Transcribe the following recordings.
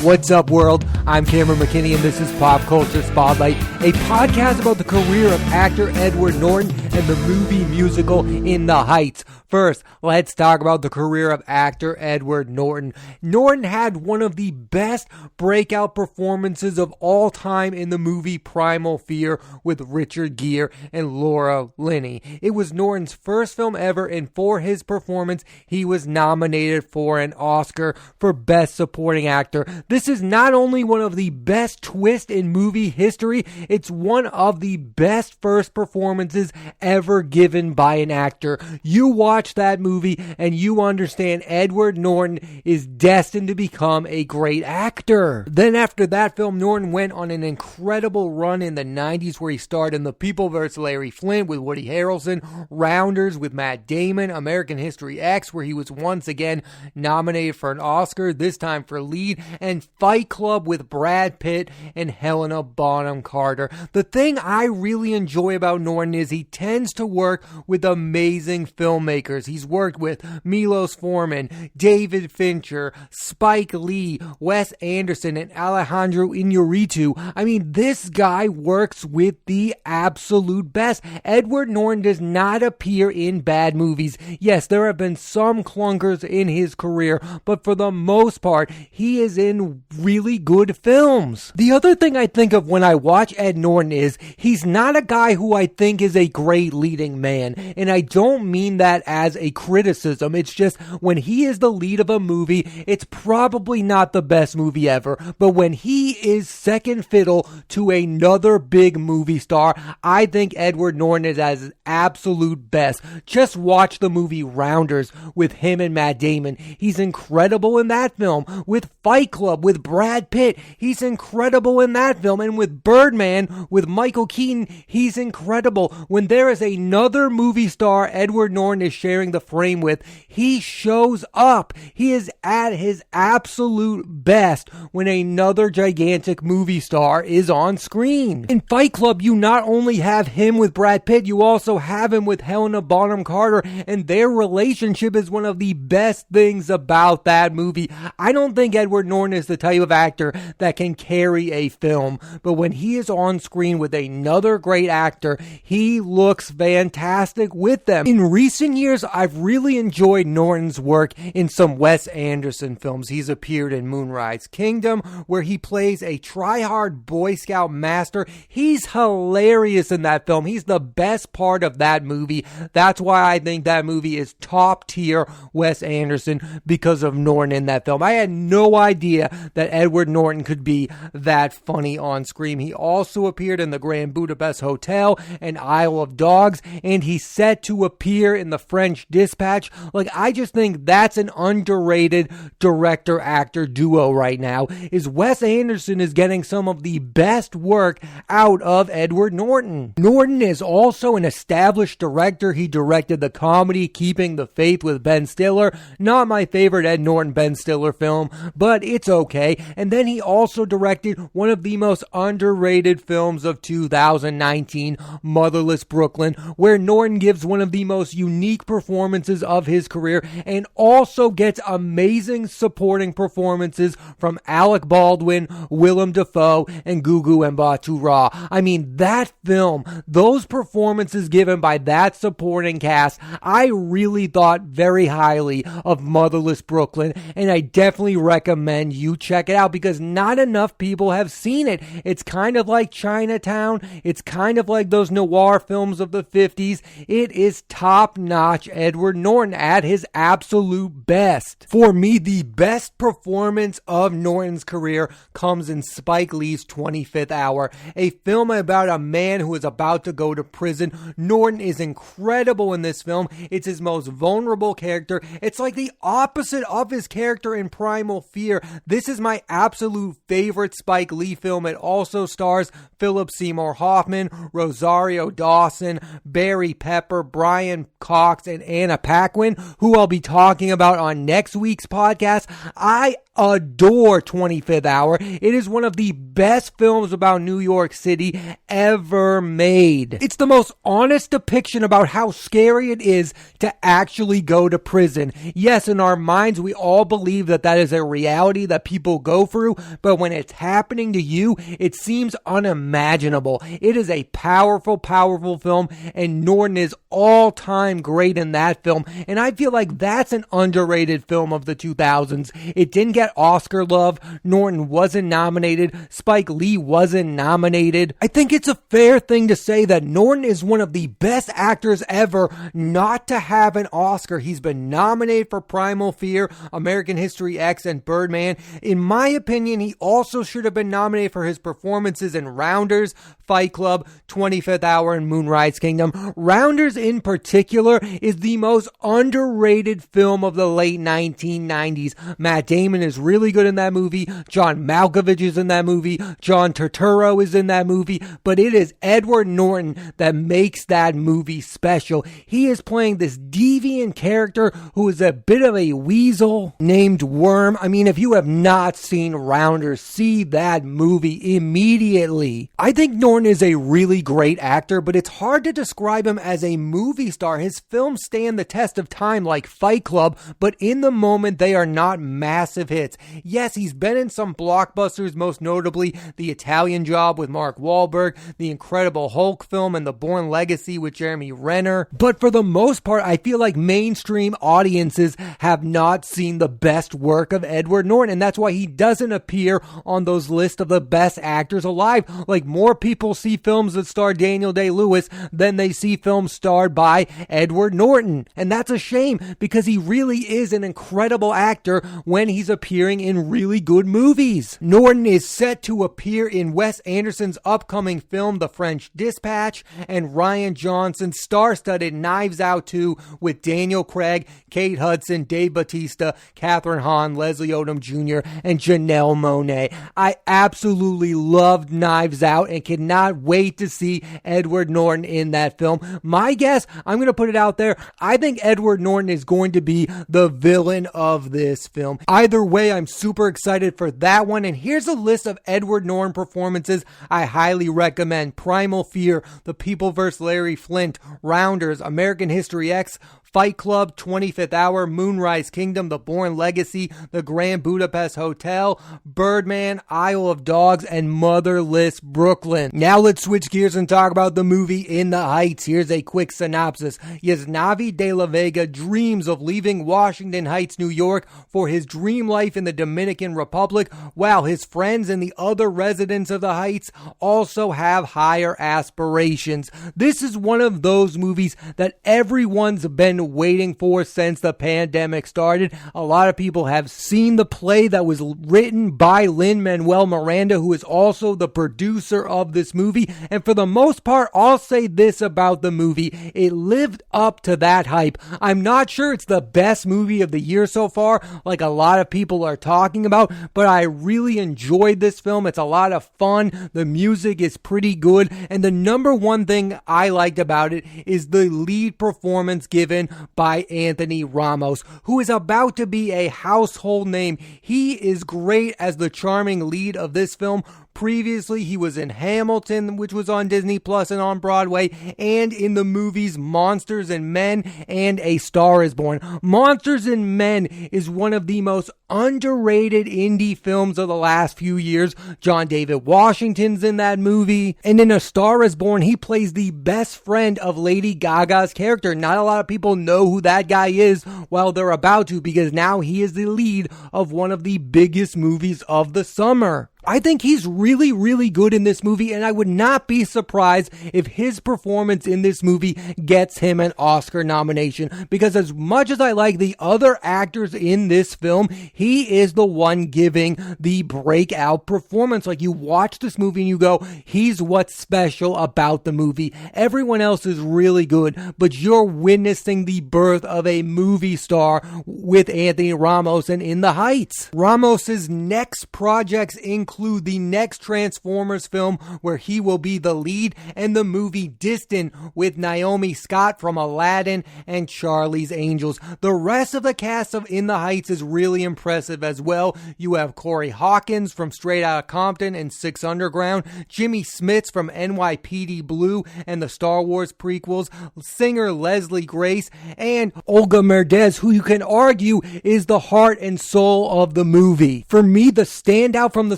What's up, world? I'm Cameron McKinney, and this is Pop Culture Spotlight, a podcast about the career of actor Edward Norton and the movie musical In the Heights. First, let's talk about the career of actor Edward Norton. Norton had one of the best breakout performances of all time in the movie Primal Fear with Richard Gere and Laura Linney. It was Norton's first film ever, and for his performance, he was nominated for an Oscar for Best Supporting Actor. This is not only one of the best twists in movie history, it's one of the best first performances ever given by an actor. You watch that movie and you understand Edward Norton is destined to become a great actor. Then after that film, Norton went on an incredible run in the 90s where he starred in The People vs. Larry Flint with Woody Harrelson, Rounders with Matt Damon, American History X where he was once again nominated for an Oscar, this time for lead, and Fight Club with Brad Pitt and Helena Bonham Carter. The thing I really enjoy about Norton is he tends to work with amazing filmmakers. He's worked with Milos Forman, David Fincher, Spike Lee, Wes Anderson, and Alejandro Iñárritu. I mean, this guy works with the absolute best. Edward Norton does not appear in bad movies. Yes, there have been some clunkers in his career, but for the most part, he is in really good films. The other thing I think of when I watch Ed Norton is he's not a guy who I think is a great leading man, and I don't mean that as a criticism. It's just when he is the lead of a movie, it's probably not the best movie ever, but when he is second fiddle to another big movie star, I think Edward Norton is at his absolute best. Just watch the movie Rounders with him and Matt Damon. He's incredible in that film. With Fight Club with Brad Pitt, he's incredible in that film. And with Birdman with Michael Keaton, he's incredible. When there is another movie star Edward Norton is sharing the frame with, he shows up. He is at his absolute best when another gigantic movie star is on screen. In Fight Club, you not only have him with Brad Pitt, you also have him with Helena Bonham Carter, and their relationship is one of the best things about that movie. I don't think Edward Norton is the type of actor that can carry a film, but when he is on screen with another great actor, he looks fantastic with them. In recent years, I've really enjoyed Norton's work in some Wes Anderson films. He's appeared in Moonrise Kingdom, where he plays a try-hard Boy Scout master. He's hilarious in that film. He's the best part of that movie. That's why I think that movie is top tier Wes Anderson, because of Norton in that film. I had no idea that Edward Norton could be that funny on screen. He also appeared in the Grand Budapest Hotel and Isle of Dogs, and he's set to appear in the French Dispatch. Like, I just think that's an underrated director-actor duo right now, is Wes Anderson is getting some of the best work out of Edward Norton. Norton is also an established director. He directed the comedy Keeping the Faith with Ben Stiller. Not my favorite Ed Norton Ben Stiller film, but it's okay. And then he also directed one of the most underrated films of 2019, Motherless Brooklyn, where Norton gives one of the most unique performances of his career and also gets amazing supporting performances from Alec Baldwin, Willem Dafoe, and Gugu Mbatha-Raw. I mean, that film, those performances given by that supporting cast, I really thought very highly of Motherless Brooklyn, and I definitely recommend you check it out because not enough people have seen it. It's kind of like Chinatown. It's kind of like those noir films of the 50s. It is top-notch Edward Norton at his absolute best. For me, the best performance of Norton's career comes in Spike Lee's 25th Hour, a film about a man who is about to go to prison. Norton is incredible in this film. It's his most vulnerable character. It's like the opposite of his character in Primal Fear. This is my absolute favorite Spike Lee film. It also stars Philip Seymour Hoffman, Rosario Dawson, Barry Pepper, Brian Cox, and Anna Paquin, who I'll be talking about on next week's podcast. I adore 25th Hour. It is one of the best films about New York City ever made. It's the most honest depiction about how scary it is to actually go to prison. Yes, in our minds, we all believe that that is a reality, that people go through, but when it's happening to you, it seems unimaginable. It is a powerful, powerful film, and Norton is all-time great in that film, and I feel like that's an underrated film of the 2000s. It didn't get Oscar love. Norton wasn't nominated. Spike Lee wasn't nominated. I think it's a fair thing to say that Norton is one of the best actors ever not to have an Oscar. He's been nominated for Primal Fear, American History X, and Birdman. In my opinion, he also should have been nominated for his performances in Rounders, Fight Club, 25th Hour, and Moonrise Kingdom. Rounders in particular is the most underrated film of the late 1990s. Matt Damon is really good in that movie. John Malkovich is in that movie. John Turturro is in that movie. But it is Edward Norton that makes that movie special. He is playing this deviant character who is a bit of a weasel named Worm. I mean, if you have not seen Rounders, see that movie immediately. I think Norton is a really great actor, but it's hard to describe him as a movie star. His films stand the test of time like Fight Club, but in the moment they are not massive hits. Yes, he's been in some blockbusters, most notably The Italian Job with Mark Wahlberg, The Incredible Hulk film, and The Bourne Legacy with Jeremy Renner. But for the most part, I feel like mainstream audiences have not seen the best work of Edward Norton, and that's why he doesn't appear on those lists of the best actors alive. Like, more people see films that star Daniel Day-Lewis than they see films starred by Edward Norton. And that's a shame, because he really is an incredible actor when he's appearing in really good movies. Norton is set to appear in Wes Anderson's upcoming film The French Dispatch and Rian Johnson's star-studded Knives Out 2 with Daniel Craig, Kate Hudson, Dave Bautista, Catherine Hahn, Leslie Odom Jr., and Janelle Monáe. I absolutely loved Knives Out and cannot wait to see Edward Norton in that film. My guess, I'm going to put it out there, I think Edward Norton is going to be the villain of this film. Either way, I'm super excited for that one, and here's a list of Edward Norton performances I highly recommend. Primal Fear, The People vs. Larry Flint, Rounders, American History X, Fight Club, 25th Hour, Moonrise Kingdom, The Bourne Legacy, The Grand Budapest Hotel, Birdman, Isle of Dogs, and Motherless Brooklyn. Now let's switch gears and talk about the movie In the Heights. Here's a quick synopsis. Yasnavi de la Vega dreams of leaving Washington Heights, New York for his dream life in the Dominican Republic, while his friends and the other residents of the Heights also have higher aspirations. This is one of those movies that everyone's been waiting for since the pandemic started. A lot of people have seen the play that was written by Lin-Manuel Miranda, who is also the producer of this movie. And for the most part, I'll say this about the movie. It lived up to that hype. I'm not sure it's the best movie of the year so far, like a lot of people are talking about, but I really enjoyed this film. It's a lot of fun. The music is pretty good. And the number one thing I liked about it is the lead performance given by Anthony Ramos, who is about to be a household name. He is great as the charming lead of this film. Previously, he was in Hamilton, which was on Disney Plus and on Broadway, and in the movies Monsters and Men and A Star is Born. Monsters and Men is one of the most underrated indie films of the last few years. John David Washington's in that movie, and in A Star is Born, he plays the best friend of Lady Gaga's character. Not a lot of people know who that guy is, while they're about to, because now he is the lead of one of the biggest movies of the summer. I think he's really, really good in this movie, and I would not be surprised if his performance in this movie gets him an Oscar nomination, because as much as I like the other actors in this film, he is the one giving the breakout performance. Like, you watch this movie and you go, he's what's special about the movie. Everyone else is really good, but you're witnessing the birth of a movie star with Anthony Ramos and In the Heights. Ramos's next projects include include the next Transformers film where he will be the lead, and the movie Distant with Naomi Scott from Aladdin and Charlie's Angels. The rest of the cast of In the Heights is really impressive as well. You have Corey Hawkins from Straight Outta Compton and Six Underground, Jimmy Smits from NYPD Blue and the Star Wars prequels, singer Leslie Grace, and Olga Merediz, who you can argue is the heart and soul of the movie. For me, the standout from the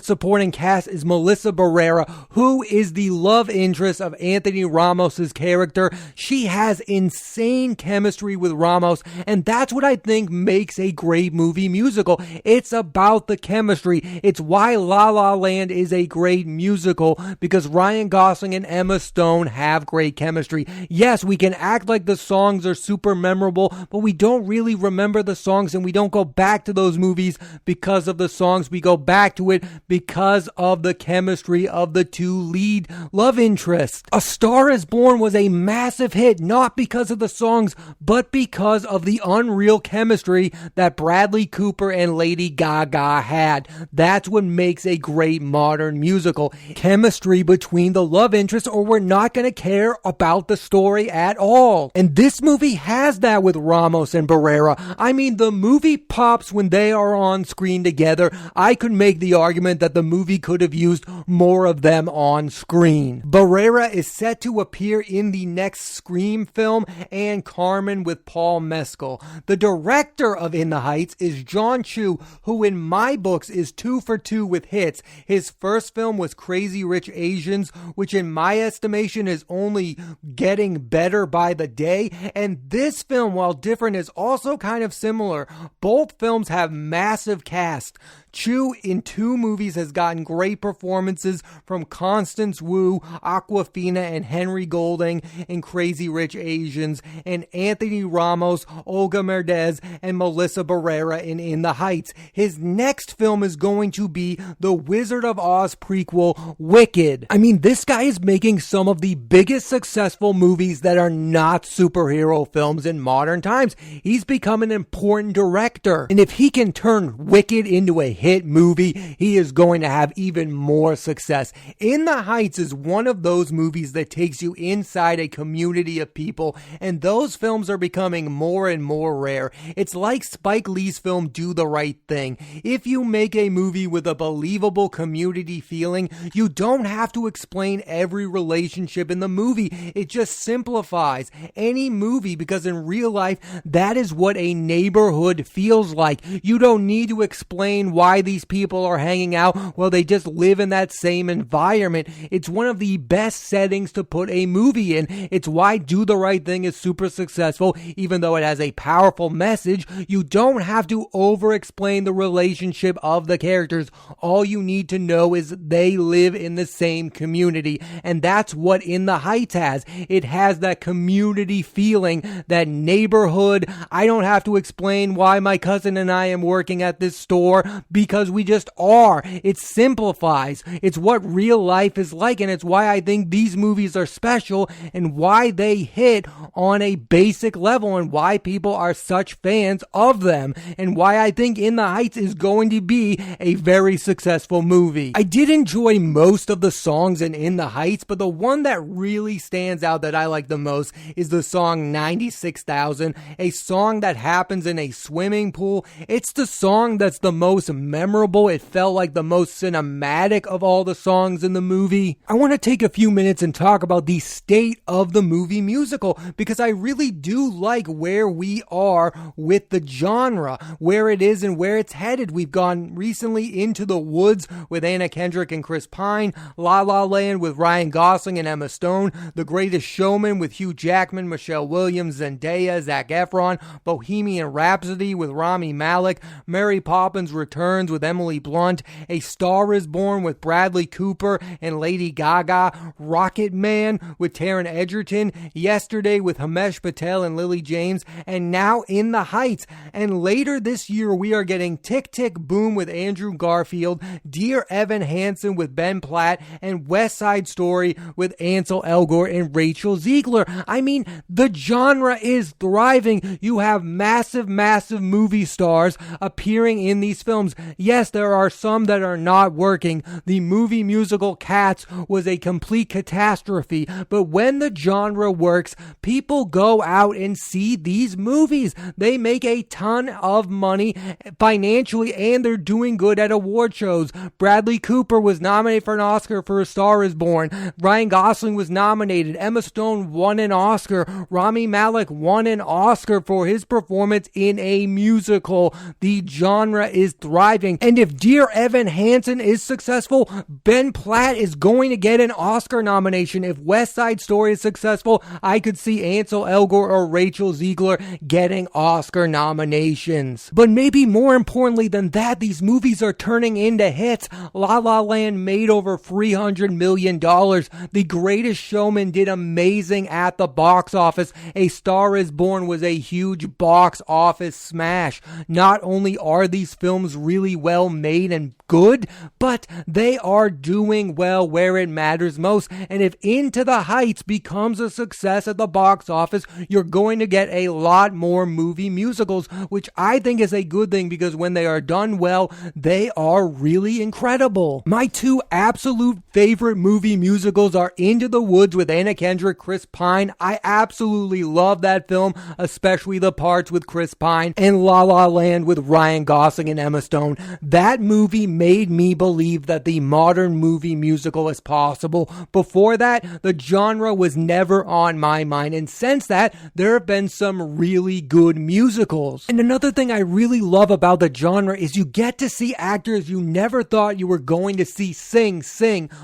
supporting cast is Mellisa Barrera, who is the love interest of Anthony Ramos' character. She has insane chemistry with Ramos, and that's what I think makes a great movie musical. It's about the chemistry. It's why La La Land is a great musical, because Ryan Gosling and Emma Stone have great chemistry. Yes, we can act like the songs are super memorable, but we don't really remember the songs, and we don't go back to those movies because of the songs. We go back to it because of the chemistry of the two lead love interests. A Star is Born was a massive hit, not because of the songs, but because of the unreal chemistry that Bradley Cooper and Lady Gaga had. That's what makes a great modern musical. Chemistry between the love interests, or we're not going to care about the story at all. And this movie has that with Ramos and Barrera. I mean, the movie pops when they are on screen together. I could make the argument that the movie could have used more of them on screen. Barrera is set to appear in the next Scream film and Carmen with Paul Mescal. The director of In the Heights is John Chu, who in my books is 2 for 2 with hits. His first film was Crazy Rich Asians, which in my estimation is only getting better by the day. And this film, while different, is also kind of similar. Both films have massive cast. Chu in 2 movies has gotten great performances from Constance Wu, Awkwafina, and Henry Golding in Crazy Rich Asians, and Anthony Ramos, Olga Merediz, and Mellisa Barrera in the Heights. His next film is going to be the Wizard of Oz prequel, Wicked. I mean, this guy is making some of the biggest successful movies that are not superhero films in modern times. He's become an important director, and if he can turn Wicked into a hit movie, he is going to have even more success. In the Heights is one of those movies that takes you inside a community of people, and those films are becoming more and more rare. It's like Spike Lee's film Do the Right Thing. If you make a movie with a believable community feeling, you don't have to explain every relationship in the movie. It just simplifies any movie, because in real life, that is what a neighborhood feels like. You don't need to explain why these people are hanging out. Well, they just live in that same environment. It's one of the best settings to put a movie in. It's why Do the Right Thing is super successful, even though it has a powerful message. You don't have to over-explain the relationship of the characters. All you need to know is they live in the same community, and that's what In the Heights has. It has that community feeling, that neighborhood. I don't have to explain why my cousin and I am working at this store, because we just are. It simplifies. It's what real life is like, and it's why I think these movies are special, and why they hit on a basic level, and why people are such fans of them, and why I think In the Heights is going to be a very successful movie. I did enjoy most of the songs in the Heights, but the one that really stands out that I like the most is the song 96,000, a song that happens in a swimming pool. It's the song that's the most memorable. It felt like the most cinematic of all the songs in the movie. I want to take a few minutes and talk about the state of the movie musical, because I really do like where we are with the genre, where it is and where it's headed. We've gone recently Into the Woods with Anna Kendrick and Chris Pine, La La Land with Ryan Gosling and Emma Stone, The Greatest Showman with Hugh Jackman, Michelle Williams, Zendaya, Zac Efron, Bohemian Rhapsody with Rami Malek, Mary Poppins Returns with Emily Blunt, A Star is Born with Bradley Cooper and Lady Gaga, Rocket Man with Taron Egerton, Yesterday with Himesh Patel and Lily James, and now In the Heights. And later this year, we are getting Tick Tick Boom with Andrew Garfield, Dear Evan Hansen with Ben Platt, and West Side Story with Ansel Elgort and Rachel Ziegler. I mean, the genre is thriving. You have massive movie stars appearing in these films. Yes, there are some that are not working. The movie musical Cats was a complete catastrophe, but when the genre works, people go out and see these movies. They make a ton of money financially, and they're doing good at award shows. Bradley Cooper was nominated for an Oscar for A Star is Born. Ryan Gosling was nominated. Emma Stone won an Oscar. Rami Malek won an Oscar for his performance in a musical. The genre is thriving. And if Dear Evan Hansen is successful, Ben Platt is going to get an Oscar nomination. If West Side Story is successful, I could see Ansel Elgort or Rachel Ziegler getting Oscar nominations. But maybe more importantly than that, these movies are turning into hits. La La Land made over $300 million. The Greatest Showman did amazing at the box office. A Star is Born was a huge box office smash. Not only are these films really well made and good, but they are doing well where it matters most. And if Into the Heights becomes a success at the box office, you're going to get a lot more movie musicals, which I think is a good thing because when they are done well, they are really incredible. My two absolute favorite movie musicals are Into the Woods with Anna Kendrick, Chris Pine. I absolutely love that film, especially the parts with Chris Pine, and La La Land with Ryan Gosling and Emma Stone. That movie made me believe that the modern movie musical is possible. Before that, the genre was never on my mind, and since that, there have been some really good musicals. And another thing I really love about the genre is you get to see actors you never thought you were going to see sing,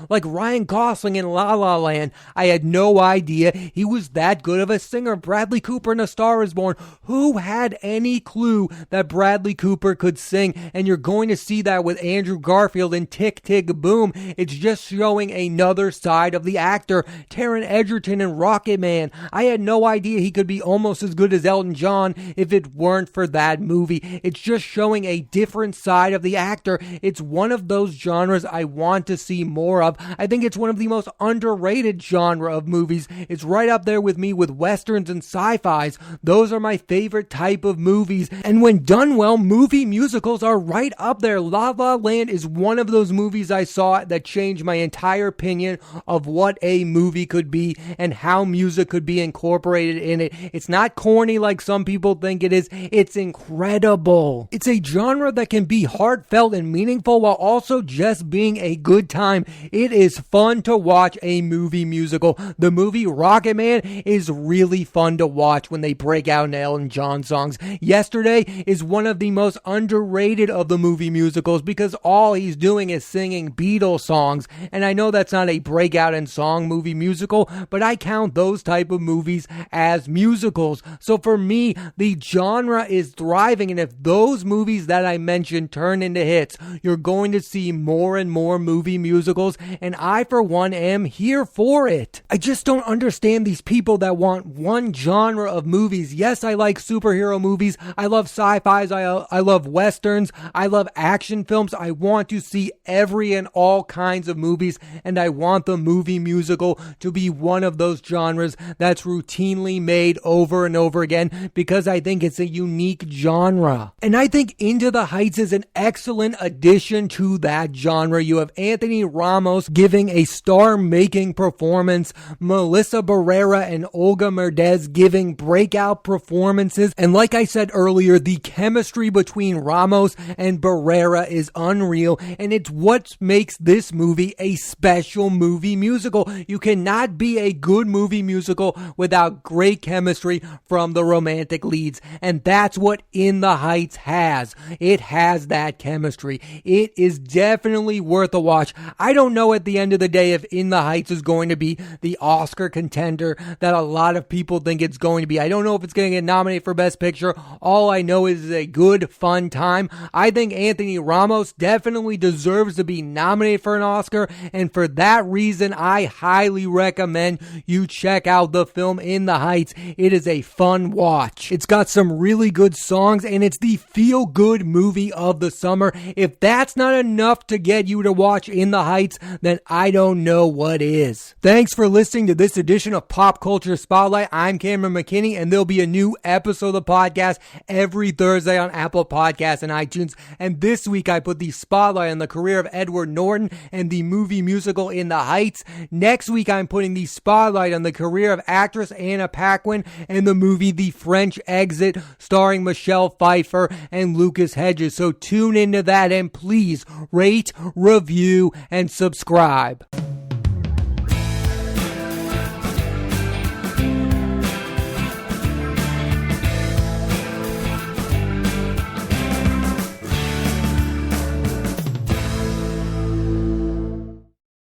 like Ryan Gosling in La La Land. I had no idea he was that good of a singer. Bradley Cooper in A Star is Born. Who had any clue that Bradley Cooper could sing? And you're going to see that with Andrew Garfield in Tick, Tick, Boom. It's just showing another side of the actor. Taron Egerton in Rocket Man. I had no idea he could be almost as good as Elton John if it weren't for that movie. It's just showing a different side of the actor. It's one of those genres I want to see more of. I think it's one of the most underrated genre of movies. It's right up there with me with westerns and sci-fis. Those are my favorite type of movies. And when done well, movie musicals are right up there. La La Land is one of those movies I saw that changed my entire opinion of what a movie could be and how music could be incorporated in it. It's not corny like some people think it is. It's incredible. It's a genre that can be heartfelt and meaningful while also just being a good time. It is fun to watch a movie musical. The movie Rocket Man is really fun to watch when they break out into Elton John songs. Yesterday is one of the most underrated of the movie musicals because all he's doing is singing Beatles songs. And I know that's not a breakout in song movie musical, but I count those type of movies as musicals. So for me, the genre is thriving, and if those movies that I mentioned turn into hits, you're going to see more and more movie musicals, and I for one am here for it. I just don't understand these people that want one genre of movies. Yes, I like superhero movies, I love sci-fis, I love westerns, I love action films. I want to see every and all kinds of movies, and I want the movie musical to be one of those genres that's routinely made over and over again because I think it's a unique genre. And I think Into the Heights is an excellent addition to that genre. You have Anthony Ramos giving a star-making performance, Mellisa Barrera and Olga Merediz giving breakout performances, and like I said earlier, the chemistry between Ramos and Barrera is unreal, and it's what makes this movie a special movie musical. You cannot be a good movie musical without great chemistry from the romantic leads, and that's what In the Heights has. It has that chemistry. It is definitely worth a watch. I don't know at the end of the day if In the Heights is going to be the Oscar contender that a lot of people think it's going to be. I don't know if it's going to get nominated for Best Picture. All I know is it's a good, fun time. I think Anthony Ramos definitely deserves to be nominated for an Oscar, and for that reason, I highly recommend you check out the film In the Heights. It is a fun watch. It's got some really good songs, and it's the feel-good movie of the summer. If that's not enough to get you to watch In the Heights, then I don't know what is. Thanks for listening to this edition of Pop Culture Spotlight. I'm Cameron McKinney, and there'll be a new episode of the podcast every Thursday on Apple Podcasts and iTunes. And this week I put the spotlight on the career of Edward Norton and the movie musical In the Heights. Next week I'm putting the spotlight on the career of actress Anna Paquin and the movie The French Exit, starring Michelle Pfeiffer and Lucas Hedges. So tune into that, and please rate, review, and subscribe.